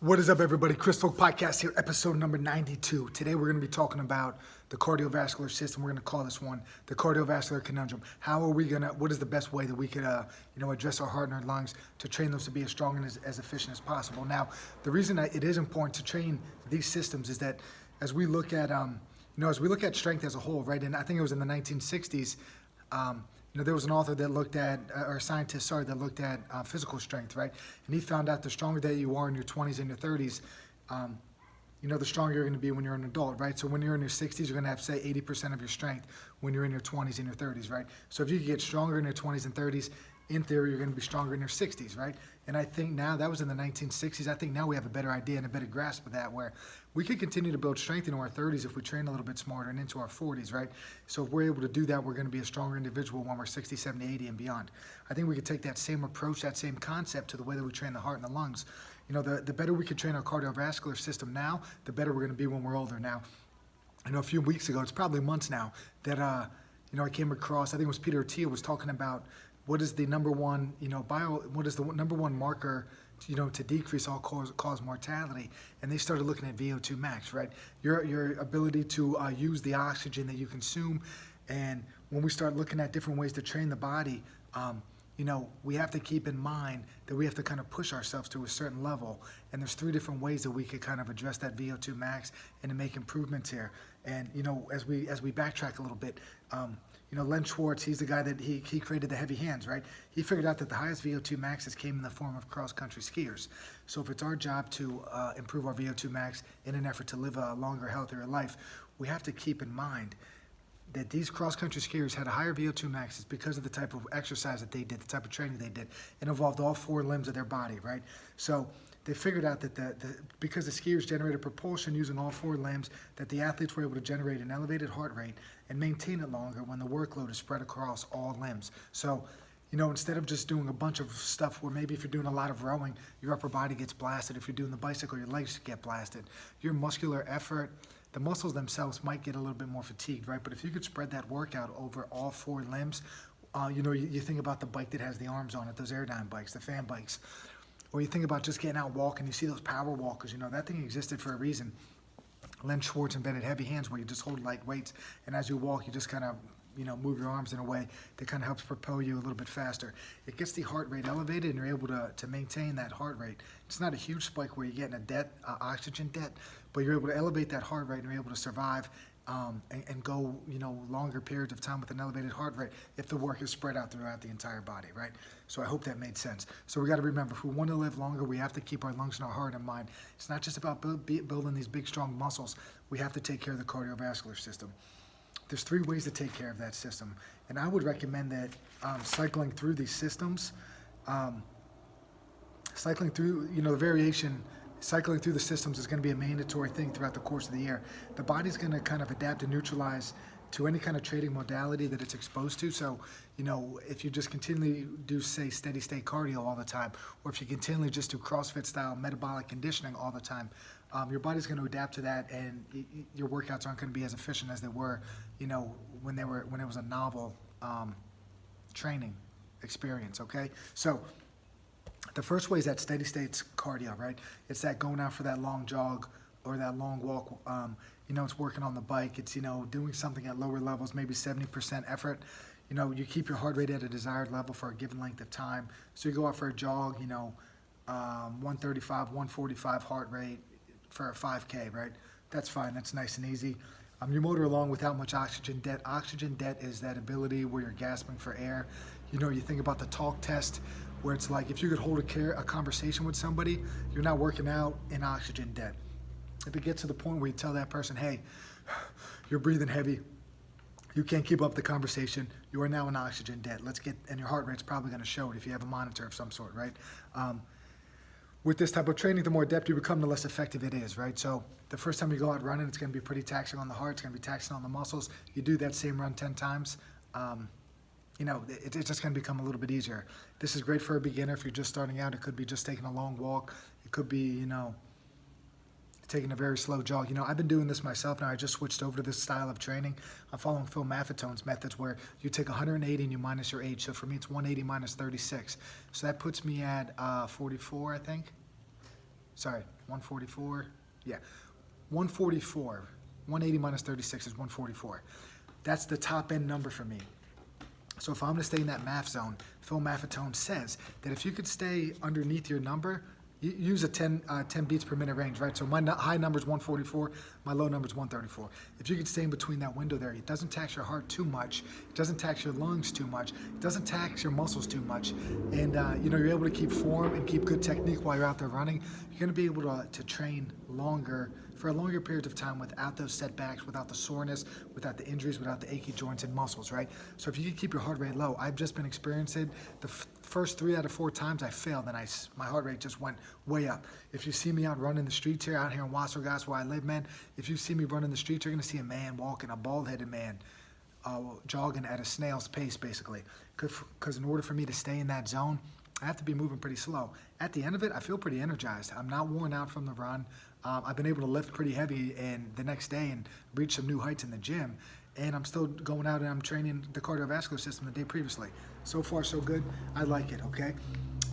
What is up, everybody? Chris Folk Podcast here, episode number 92. Today we're going to be talking about the cardiovascular system. We're going to call this one the Cardiovascular Conundrum. How are we going to, what is the best way that we could, address our heart and our lungs to train those to be as strong and as efficient as possible? Now, the reason that it is important to train these systems is that as we look at, strength as a whole, right? And I think it was in the 1960s, there was an author that looked at, or a scientist, that looked at physical strength, right? And he found out the stronger that you are in your 20s and your 30s, the stronger you're going to be when you're an adult, right? So when you're in your 60s, you're going to have, say, 80% of your strength when you're in your 20s and your 30s, right? So if you get stronger in your 20s and 30s, in theory, you're going to be stronger in your 60s, right? And I think now, that was in the 1960s, I think now we have a better idea and a better grasp of that, where we could continue to build strength into our 30s if we train a little bit smarter and into our 40s, right? So if we're able to do that, we're going to be a stronger individual when we're 60, 70, 80, and beyond. I think we could take that same approach, that same concept to the way that we train the heart and the lungs. The better we can train our cardiovascular system now, the better we're going to be when we're older. Now, a few weeks ago, it's probably months now, that, I came across, I think it was Peter Attia was talking about what is the number one, what is the number one marker, to decrease all-cause mortality, and they started looking at VO2 max, right? Your ability to use the oxygen that you consume, and when we start looking at different ways to train the body, we have to keep in mind that we have to kind of push ourselves to a certain level, and there's 3 different ways that we could kind of address that VO2 max and to make improvements here. And as we backtrack a little bit, Len Schwartz, he's the guy that he created the heavy hands, right? He figured out that the highest VO2 maxes came in the form of cross-country skiers. So if it's our job to improve our VO2 max in an effort to live a longer, healthier life, we have to keep in mind that these cross-country skiers had a higher VO2 maxes because of the type of exercise that they did, the type of training they did. It involved all 4 limbs of their body, right? So they figured out that because the skiers generated propulsion using all 4 limbs, that the athletes were able to generate an elevated heart rate and maintain it longer when the workload is spread across all limbs. So, instead of just doing a bunch of stuff where maybe if you're doing a lot of rowing, your upper body gets blasted. If you're doing the bicycle, your legs get blasted. Your muscular effort, the muscles themselves might get a little bit more fatigued, right? But if you could spread that workout over all 4 limbs, you think about the bike that has the arms on it, those Airdyne bikes, the fan bikes, or you think about just getting out walking, you see those power walkers, that thing existed for a reason. Len Schwartz invented heavy hands where you just hold light weights, and as you walk, you just kind of, move your arms in a way that kind of helps propel you a little bit faster. It gets the heart rate elevated, and you're able to maintain that heart rate. It's not a huge spike where you're getting a oxygen debt, but you're able to elevate that heart rate, and you're able to survive and go, longer periods of time with an elevated heart rate if the work is spread out throughout the entire body, right? So I hope that made sense. So we got to remember, if we want to live longer, we have to keep our lungs and our heart in mind. It's not just about building these big, strong muscles. We have to take care of the cardiovascular system. There's 3 ways to take care of that system, and I would recommend that cycling through these systems, cycling through, cycling through the systems is going to be a mandatory thing throughout the course of the year. The body's going to kind of adapt and neutralize to any kind of training modality that it's exposed to. So, if you just continually do, say, steady state cardio all the time, or if you continually just do CrossFit style metabolic conditioning all the time, your body's going to adapt to that, and your workouts aren't going to be as efficient as they were, when it was a novel training experience. Okay, so the first way is that steady state cardio, right? It's that going out for that long jog or that long walk. It's working on the bike. It's, doing something at lower levels, maybe 70% effort. You keep your heart rate at a desired level for a given length of time. So you go out for a jog, 135, 145 heart rate for a 5K, right? That's fine. That's nice and easy. You motor along without much oxygen debt. Oxygen debt is that ability where you're gasping for air. You think about the talk test, where it's like if you could hold a conversation with somebody, you're not working out in oxygen debt. If it gets to the point where you tell that person, hey, you're breathing heavy, you can't keep up the conversation, you are now in oxygen debt. And your heart rate's probably going to show it if you have a monitor of some sort, right? With this type of training, the more adept you become, the less effective it is, right? So the first time you go out running, it's going to be pretty taxing on the heart, it's going to be taxing on the muscles. You do that same run 10 times, it's just going to become a little bit easier. This is great for a beginner. If you're just starting out, it could be just taking a long walk. It could be, taking a very slow jog. I've been doing this myself now. I just switched over to this style of training. I'm following Phil Maffetone's methods where you take 180 and you minus your age. So for me, it's 180 minus 36. So that puts me at 44, I think. sorry, 144, yeah, 144. 180 minus 36 is 144. That's the top end number for me. So if I'm going to stay in that MAF zone, Phil Maffetone says that if you could stay underneath your number, you use a 10 beats per minute range, right? So my high number is 144, my low number is 134. If you could stay in between that window there, it doesn't tax your heart too much, it doesn't tax your lungs too much, it doesn't tax your muscles too much, and you're able to keep form and keep good technique while you're out there running. You're going to be able to train longer, for a longer period of time, without those setbacks, without the soreness, without the injuries, without the achy joints and muscles, right? So if you can keep your heart rate low, I've just been experiencing the first 3 out of 4 times I failed, and my heart rate just went way up. If you see me out running the streets here, out here in Wassergasse where I live, man, if you see me running the streets, you're gonna see a man walking, a bald-headed man, jogging at a snail's pace, basically. Because in order for me to stay in that zone, I have to be moving pretty slow. At the end of it, I feel pretty energized. I'm not worn out from the run. I've been able to lift pretty heavy and the next day and reach some new heights in the gym. And I'm still going out and I'm training the cardiovascular system the day previously. So far, so good. I like it, okay?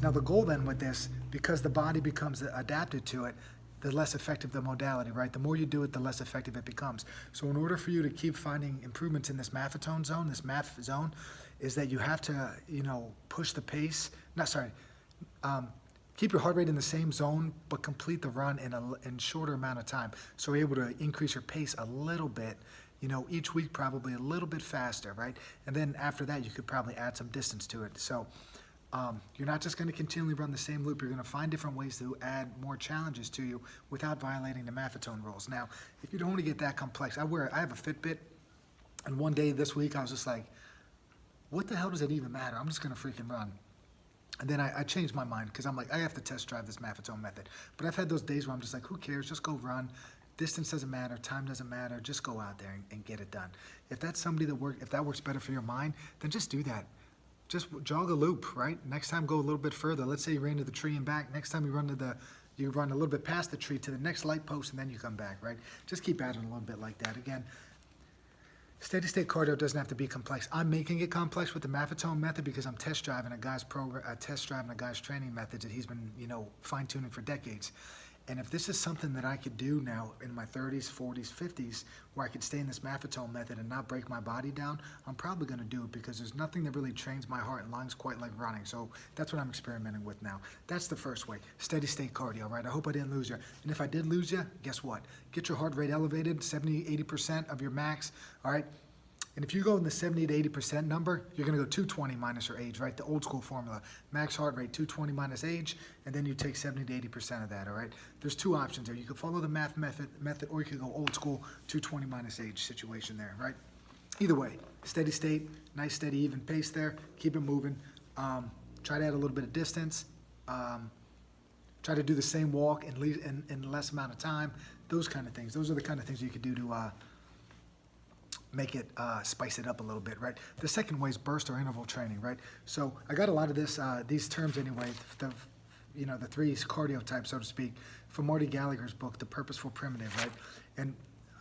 Now, the goal then with this, because the body becomes adapted to it, the less effective the modality, right? The more you do it, the less effective it becomes. So in order for you to keep finding improvements in this Maffetone zone, this MAF zone, is that you have to, push the pace. Keep your heart rate in the same zone, but complete the run in shorter amount of time. So you're able to increase your pace a little bit, each week probably a little bit faster, right? And then after that, you could probably add some distance to it. So you're not just going to continually run the same loop. You're going to find different ways to add more challenges to you without violating the Maffetone rules. Now, if you don't want to get that complex, I have a Fitbit, and one day this week I was just like, what the hell does it even matter? I'm just going to freaking run. And then I changed my mind because I'm like, I have to test drive this Maffetone method. But I've had those days where I'm just like, who cares? Just go run. Distance doesn't matter. Time doesn't matter. Just go out there and get it done. If that's somebody if that works better for your mind, then just do that. Just jog a loop, right? Next time, go a little bit further. Let's say you ran to the tree and back. Next time you run a little bit past the tree to the next light post, and then you come back, right? Just keep adding a little bit like that. Again, steady state cardio doesn't have to be complex. I'm making it complex with the Maffetone method because I'm test driving a guy's training methods that he's been, fine tuning for decades. And if this is something that I could do now in my 30s, 40s, 50s, where I could stay in this Maffetone method and not break my body down, I'm probably going to do it because there's nothing that really trains my heart and lungs quite like running. So that's what I'm experimenting with now. That's the first way, steady state cardio, right? I hope I didn't lose you. And if I did lose you, guess what? Get your heart rate elevated, 70, 80% of your max, all right? And if you go in the 70 to 80% number, you're going to go 220 minus your age, right? The old school formula. Max heart rate, 220 minus age, and then you take 70 to 80% of that, all right? There's 2 options there. You can follow the MAF method, or you can go old school, 220 minus age situation there, right? Either way, steady state, nice, steady, even pace there. Keep it moving. Try to add a little bit of distance. Try to do the same walk in less amount of time. Those kind of things. Those are the kind of things you could do to make it, spice it up a little bit, right? The second way is burst or interval training, right? So I got a lot of these terms anyway, the 3 cardio types, so to speak, from Marty Gallagher's book, The Purposeful Primitive, right? And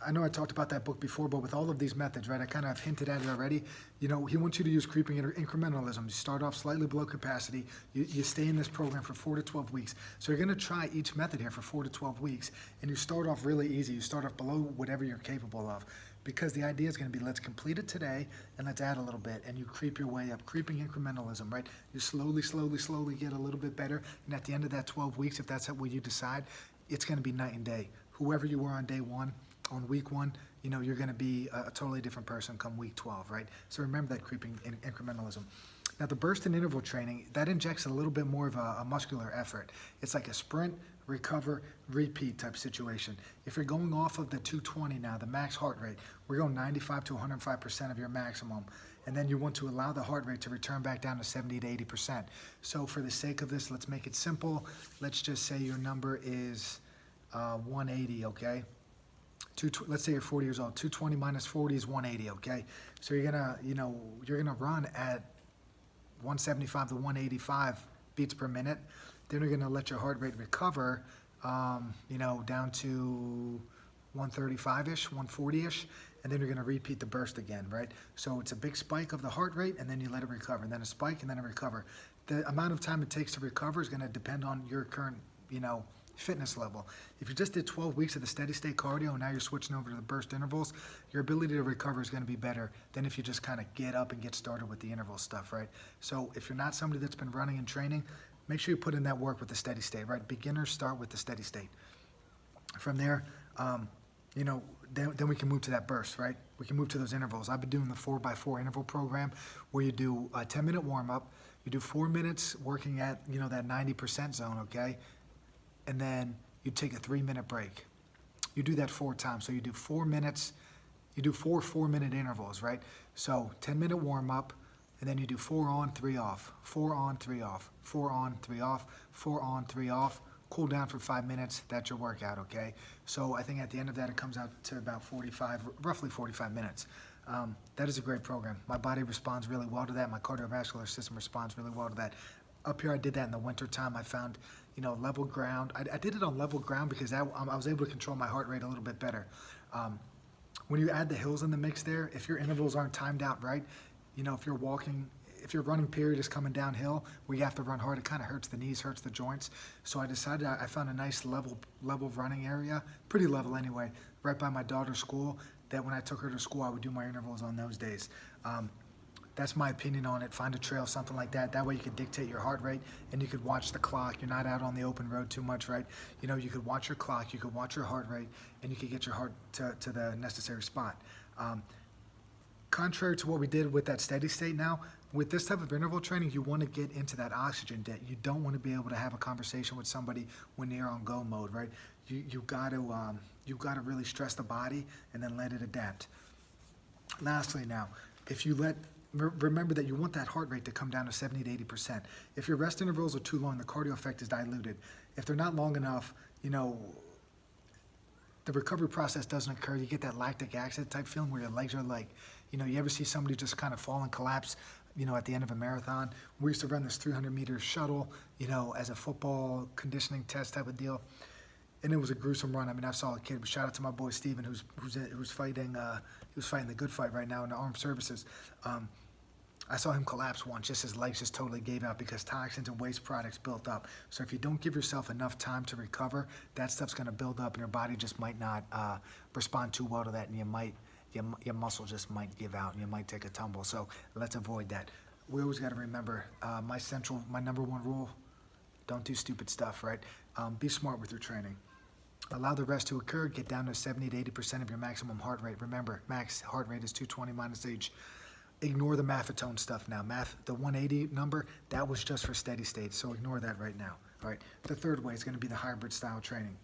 I know I talked about that book before, but with all of these methods, right, I kind of hinted at it already. He wants you to use creeping incrementalism. You start off slightly below capacity. You stay in this program for 4 to 12 weeks. So you're going to try each method here for 4 to 12 weeks, and you start off really easy. You start off below whatever you're capable of. Because the idea is going to be, let's complete it today, and let's add a little bit, and you creep your way up, creeping incrementalism, right? You slowly get a little bit better, and at the end of that 12 weeks, if that's what you decide, it's going to be night and day. Whoever you were on day 1, on week 1, you're going to be a totally different person come week 12, right? So remember that creeping incrementalism. Now, the burst and interval training, that injects a little bit more of a muscular effort. It's like a sprint, recover, repeat type situation. If you're going off of the 220 now, the max heart rate, we're going 95 to 105% of your maximum. And then you want to allow the heart rate to return back down to 70 to 80%. So for the sake of this, let's make it simple. Let's just say your number is 180, okay? Let's say you're 40 years old. 220 minus 40 is 180, okay? So you're gonna run at 175 to 185 beats per minute. Then you're gonna let your heart rate recover, down to 135-ish, 140-ish, and then you're gonna repeat the burst again, right? So it's a big spike of the heart rate, and then you let it recover, and then a spike, and then a recover. The amount of time it takes to recover is gonna depend on your current, fitness level. If you just did 12 weeks of the steady state cardio and now you're switching over to the burst intervals, your ability to recover is going to be better than if you just kind of get up and get started with the interval stuff, right? So if you're not somebody that's been running and training, make sure you put in that work with the steady state, right? Beginners start with the steady state. From there, then we can move to that burst, right? We can move to those intervals. I've been doing the 4x4 interval program where you do a 10-minute warm-up, you do 4 minutes working at, that 90% zone, okay? And then you take a 3-minute break. You do that 4 times. So you do 4 minutes, you do 4 4-minute intervals, right? So 10-minute warm-up, and then you do 4 on, 3 off, 4 on, 3 off, 4 on, 3 off, 4 on, 3 off, cool down for 5 minutes, that's your workout, okay? So I think at the end of that, it comes out to about roughly 45 minutes. That is a great program. My body responds really well to that. My cardiovascular system responds really well to that. Up here, I did that in the winter time. I found, level ground. I did it on level ground because I was able to control my heart rate a little bit better. When you add the hills in the mix there, if your intervals aren't timed out right, if your running period is coming downhill where you have to run hard, it kind of hurts the knees, hurts the joints. So I decided I found a nice level running area, pretty level anyway, right by my daughter's school, that when I took her to school, I would do my intervals on those days. That's my opinion on it. Find a trail, something like that. That way you could dictate your heart rate and you could watch the clock. You're not out on the open road too much, right? You could watch your clock, you could watch your heart rate, and you could get your heart to the necessary spot. Contrary to what we did with that steady state now, with this type of interval training, you want to get into that oxygen debt. You don't want to be able to have a conversation with somebody when you're on go mode, right? You got to really stress the body and then let it adapt. Lastly now, remember that you want that heart rate to come down to 70 to 80%. If your rest intervals are too long, the cardio effect is diluted. If they're not long enough, the recovery process doesn't occur. You get that lactic acid type feeling where your legs are like, you ever see somebody just kind of fall and collapse, at the end of a marathon? We used to run this 300-meter shuttle, as a football conditioning test type of deal. And it was a gruesome run. I mean, I saw a kid, but shout out to my boy Steven, who's fighting the good fight right now in the armed services. I saw him collapse once, just his legs just totally gave out because toxins and waste products built up. So if you don't give yourself enough time to recover, that stuff's gonna build up and your body just might not respond too well to that, and your muscle just might give out and you might take a tumble. So let's avoid that. We always gotta remember, my number one rule, don't do stupid stuff, right? Be smart with your training. Allow the rest to occur, get down to 70 to 80% of your maximum heart rate. Remember, max heart rate is 220 minus age. Ignore the maffetone stuff now. The 180 number, that was just for steady state, so ignore that right now. All right. The third way is going to be the hybrid style training.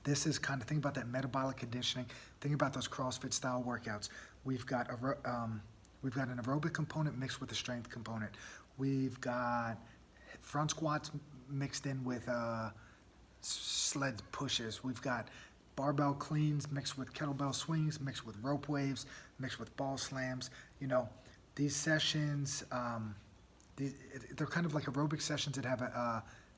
This is kind of, think about that metabolic conditioning. Think about those CrossFit style workouts. We've got an aerobic component mixed with a strength component. We've got front squats mixed in with sled pushes. We've got barbell cleans mixed with kettlebell swings, mixed with rope waves, mixed with ball slams. These sessions, they're kind of like aerobic sessions that have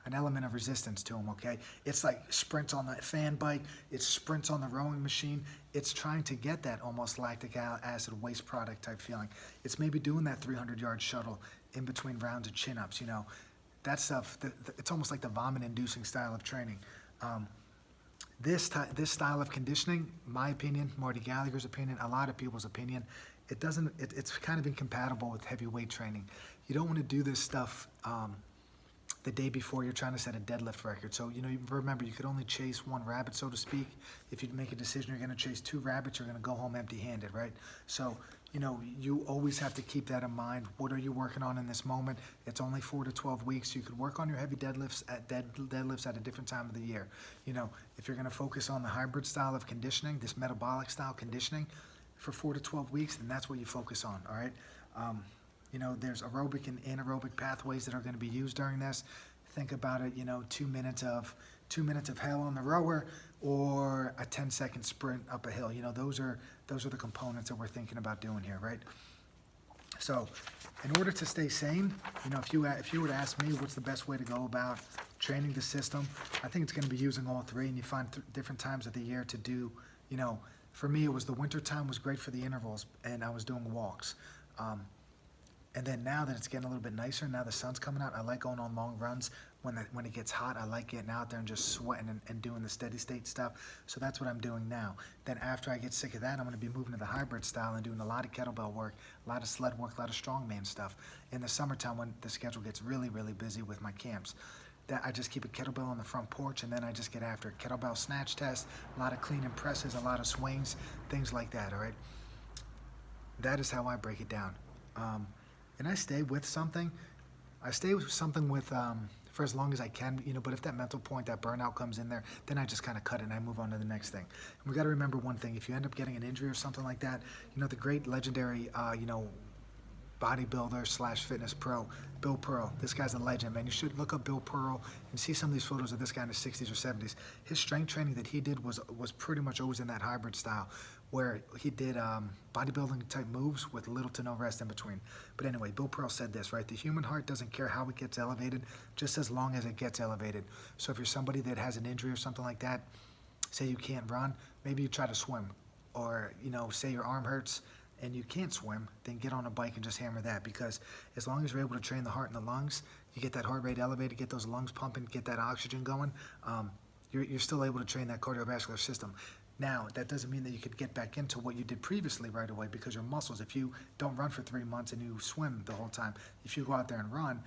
an element of resistance to them, okay? It's like sprints on the fan bike, it's sprints on the rowing machine. It's trying to get that almost lactic acid waste product type feeling. It's maybe doing that 300-yard shuttle in between rounds of chin-ups, That stuff, it's almost like the vomit-inducing style of training. This style of conditioning, my opinion, Marty Gallagher's opinion, a lot of people's opinion, it's kind of incompatible with heavy weight training. You don't want to do this stuff the day before you're trying to set a deadlift record. So, remember, you could only chase one rabbit, so to speak. If you make a decision you're going to chase 2 rabbits, you're going to go home empty-handed, right? So, you always have to keep that in mind. What are you working on in this moment? It's only 4 to 12 weeks. You could work on your heavy deadlifts at a different time of the year. If you're going to focus on the hybrid style of conditioning, this metabolic style conditioning for 4 to 12 weeks, then that's what you focus on, all right? There's aerobic and anaerobic pathways that are going to be used during this. Think about it, 2 minutes of hell on the rower or a 10-second sprint up a hill. Those are the components that we're thinking about doing here, right? So, in order to stay sane, if you were to ask me what's the best way to go about training the system, I think it's going to be using all 3, and you find different times of the year to do. For me, it was the winter time was great for the intervals, and I was doing walks. And then now that it's getting a little bit nicer, now the sun's coming out, I like going on long runs when it gets hot, I like getting out there and just sweating and doing the steady state stuff. So that's what I'm doing now. Then after I get sick of that, I'm going to be moving to the hybrid style and doing a lot of kettlebell work, a lot of sled work, a lot of strongman stuff. In the summertime, when the schedule gets really, really busy with my camps, that I just keep a kettlebell on the front porch, and then I just get after it. Kettlebell snatch test, a lot of clean and presses, a lot of swings, things like that, all right? That is how I break it down. And I stay with something. I stay with something for as long as I can, but if that mental point, that burnout comes in there, then I just kind of cut it and I move on to the next thing. And we got to remember one thing: if you end up getting an injury or something like that, the great legendary, bodybuilder / fitness pro, Bill Pearl. This guy's a legend, man. You should look up Bill Pearl and see some of these photos of this guy in his 60s or 70s. His strength training that he did was pretty much always in that hybrid style, where he did bodybuilding type moves with little to no rest in between. But anyway, Bill Pearl said this, right? The human heart doesn't care how it gets elevated, just as long as it gets elevated. So if you're somebody that has an injury or something like that, say you can't run, maybe you try to swim. Or, say your arm hurts and you can't swim, then get on a bike and just hammer that, because as long as you're able to train the heart and the lungs, you get that heart rate elevated, get those lungs pumping, get that oxygen going, you're still able to train that cardiovascular system. Now, that doesn't mean that you could get back into what you did previously right away, because your muscles, if you don't run for 3 months and you swim the whole time, if you go out there and run,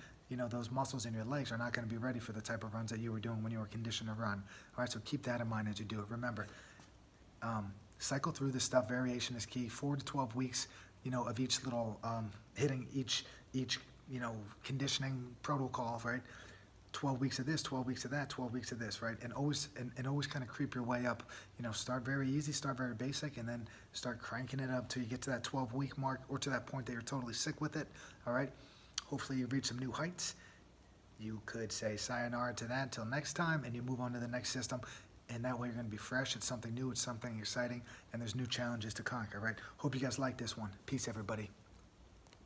those muscles in your legs are not going to be ready for the type of runs that you were doing when you were conditioned to run. All right, so keep that in mind as you do it. Remember, cycle through this stuff. Variation is key. 4 to 12 weeks, of each little hitting each conditioning protocol, right? 12 weeks of this, 12 weeks of that, 12 weeks of this, right? And always kind of creep your way up. Start very easy, start very basic, and then start cranking it up till you get to that 12-week mark, or to that point that you're totally sick with it. All right. Hopefully you reach some new heights. You could say sayonara to that until next time, and you move on to the next system. And that way you're going to be fresh. It's something new. It's something exciting. And there's new challenges to conquer, right? Hope you guys like this one. Peace, everybody.